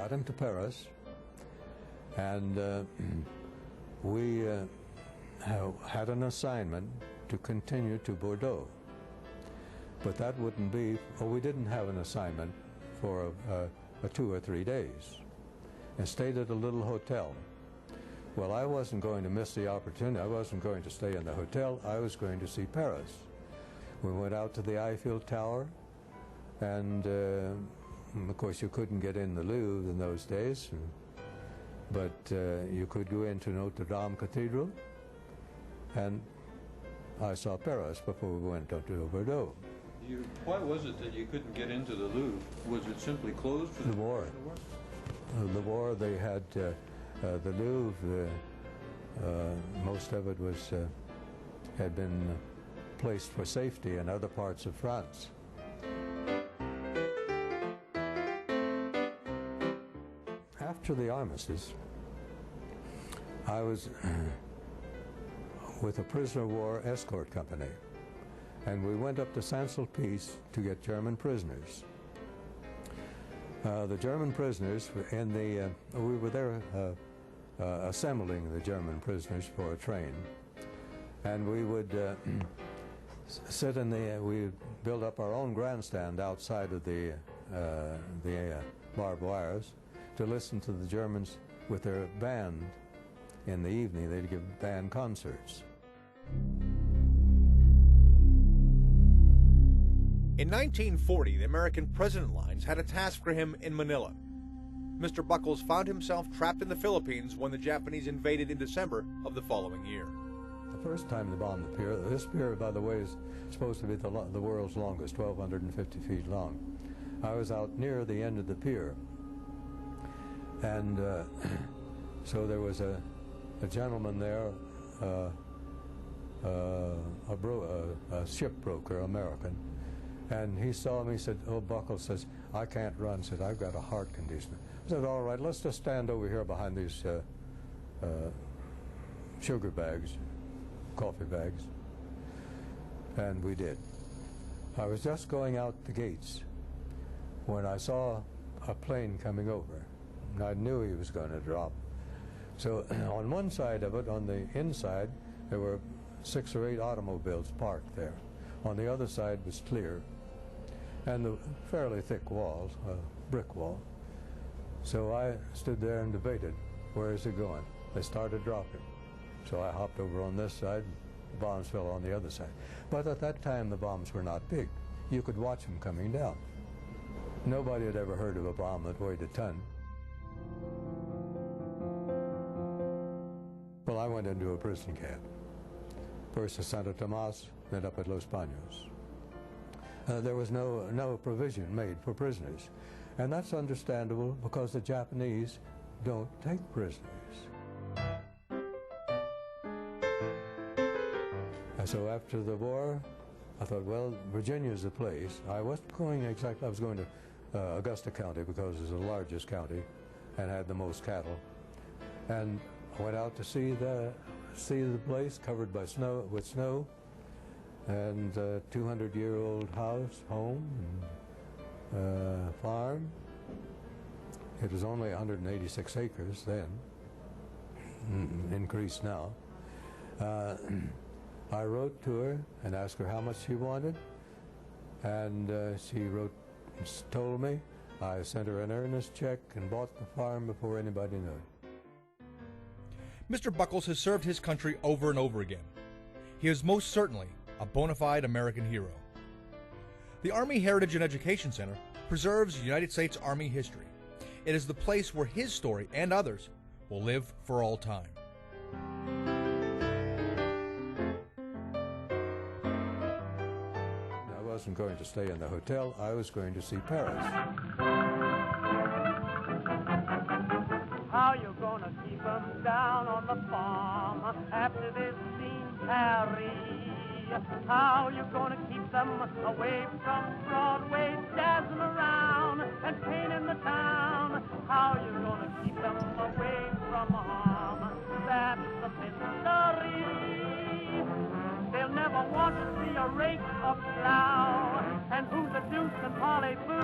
got into Paris, and we had an assignment to continue to Bordeaux. But that wouldn't be, we didn't have an assignment for 2 or 3 days, and stayed at a little hotel. Well, I wasn't going to miss the opportunity. I wasn't going to stay in the hotel. I was going to see Paris. We went out to the Eiffel Tower, and of course you couldn't get in the Louvre in those days, but you could go into Notre Dame Cathedral, and I saw Paris before we went up to Bordeaux. Why was it that you couldn't get into the Louvre? Was it simply closed for the war? The war, they had the Louvre, most of it was had been placed for safety in other parts of France. After the armistice, I was with a prisoner of war escort company, and we went up to Saint-Sulpice to get German prisoners. The German prisoners, we were there assembling the German prisoners for a train, and we would sit in we built up our own grandstand outside of the barbed wires to listen to the Germans with their band. In the evening, they'd give band concerts. In 1940, the American President Lines had a task for him in Manila. Mr. Buckles found himself trapped in the Philippines when the Japanese invaded in December of the following year. The first time they bombed the pier, this pier, by the way, is supposed to be the world's longest, 1,250 feet long. I was out near the end of the pier, and so there was a gentleman there, a shipbroker, American, and he saw me, said, "Oh, Buckles," says, "I can't run," said, "I've got a heart condition." I said, "All right, let's just stand over here behind these sugar bags, coffee bags." And we did. I was just going out the gates when I saw a plane coming over, and I knew he was going to drop. So on one side of it, on the inside, there were 6 or 8 automobiles parked there. On the other side was clear, and the fairly thick walls, brick wall. So I stood there and debated, where is it going? They started dropping. So I hopped over on this side, the bombs fell on the other side. But at that time, the bombs were not big. You could watch them coming down. Nobody had ever heard of a bomb that weighed a ton. Well, I went into a prison camp. First at Santo Tomas, then up at Los Baños. There was no provision made for prisoners. And that's understandable because the Japanese don't take prisoners. And so after the war, I thought, well, Virginia's the place. I wasn't going exactly, I was going to Augusta County because it's the largest county and had the most cattle. And I went out to see the place covered by snow, with snow, and a 200-year-old house, home, and farm. It was only 186 acres then, increased now. I wrote to her and asked her how much she wanted, and she told me. I sent her an earnest check and bought the farm before anybody knew it. Mr. Buckles has served his country over and over again. He is most certainly a bona fide American hero. The Army Heritage and Education Center preserves United States Army history. It is the place where his story and others will live for all time. I wasn't going to stay in the hotel. I was going to see Paris. How you gonna keep them down on the farm after they've seen Paris? How you gonna keep them away from Broadway, dancing around and painting the town? How you gonna keep them away from harm? That's the mystery. They'll never want to see a rake or plow. And who the deuce can parlez-vous